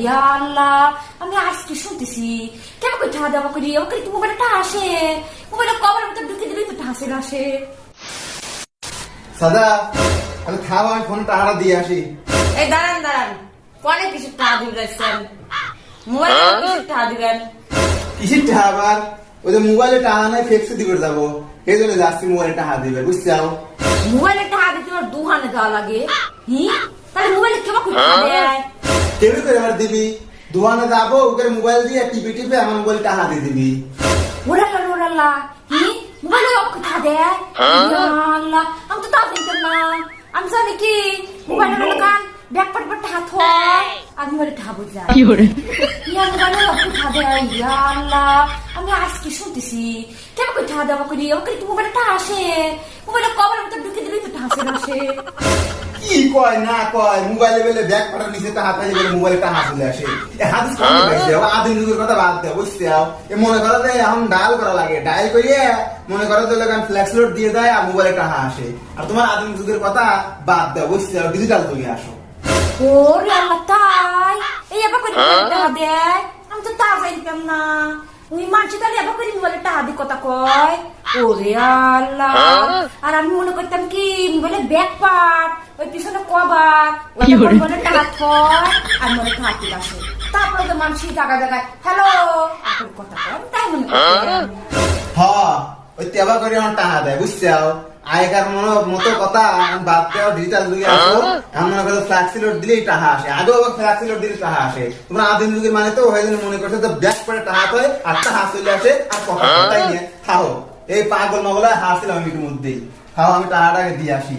ইয়া আল্লাহ, আমি আজকে শুনতেছি কেন করে টাকা দেওয়া করি আমাকে একটু মোবাইলটা আসে, মোবাইলটা কভারের মধ্যে ঢুকে দিলেই তো হাসে আসে। সাদা আমি খাবো, আমি ফোন টাকাটা দিয়ে আসি। এই দাঁড়ান দাঁড়ান, ফোনে কিছু টাকা দিয়ে যাচ্ছেন, মোবাইলে কিছু টাকা দিবেন। কিসের টাকা আবার? ওই যে মোবাইলে টাকা নাই, ফেক্সে দিবে যাবো, এই জন্য যাচ্ছি মোবাইলে টাকা দিবে, বুঝছাও? মোবাইলে টাকা দিতে আমার দুহানে দেওয়া লাগে, তাহলে মোবাইলে কেমন করে টাকা দেয়? কেমনি করে আবার দিবি? দোকানে যাবো, ওকে মোবাইল দিয়ে টিপে টিপে আমার মোবাইলে টাকা দিয়ে দিবি। ওরাল্লা ওরাল্লা, মোবাইলে আমাকে টাকা দেয়? ইয়া আল্লাহ, আমি তো তা জানতাম না। আমি জানি কি মোবাইলের কান ব্যাগ পাট পাট হাত হয় আর মোবাইলে টাকা বুঝা কি করে ইয়া মোবাইলে আমাকে টাকা দেয়। ইয়া আল্লাহ, আমি আজকে শুনতেছি কেমন করে টাকা দেওয়া করি আমাকে একটু মোবাইলে টাকা আসে, মোবাইলে কভারের মধ্যে ঢুকে দিলেই তো হাসে আসে। কি কয় না কয়, মোবাইলে বেলে ব্যাগ পাঠার নিচে টাকা পাইলে বলে মোবাইলে টাকা চলে আসে। হাদিস কম পাইছে, আদিম যুগের কথা বাদ দেয়, বুঝছাও? এ মনে করো যে এখন ডায়াল করা লাগে, ডায়াল করিয়ে মনে করো যে লোক ফ্ল্যাক্স লোড দিয়ে দেয় আর মোবাইলে টাকা আসে। আর তোমার আদিম যুগের কথা বাদ দেয়, বুঝছাও? ডিজিটাল যুগে আসো। ওরে আল্লাহ, তাই এই এবার করে টাকা দেয়? আমি তো তা জানতাম না। ওই মানুষ তাহলে এবার করে মোবাইলে টাকা দিয়ে কথা কয়। ওরে আল্লাহ, আর আমি মনে করতাম কি মোবাইলে ব্যাক পার্ট, ওই পিছনে কভার, ওই মোবাইলে টাকা থয় আর মনে টাকা ঠিক আসে। তারপরে তো মানুষ জায়গা জায়গায় হ্যালো এখন কথা কয়, আমি তাই মনে করতাম। হ্যাঁ, ওই তেবা করে আমার টাকা দেয়, বুঝছাও? আগেকার মতো কথা বাদ দেওয়া, ডিজিটাল যুগে আসো। এমন মনে করো ফ্ল্যাক্সি লোড দিলেই টাকা আসে, আগেও আবার ফ্ল্যাক্সি লোড দিলে টাকা আসে। তোমরা আদিম যুগের মানে তো হয়ে মনে করছো তো ব্যাক করে টাকা হয় আর টাকা চলে আসে আর কথা তাই নিয়ে খাও। এই পাগল মগলা হাসছিলাম আমি একটু মধ্যেই। খাও, আমি টাকাটাকে দিয়ে আসি।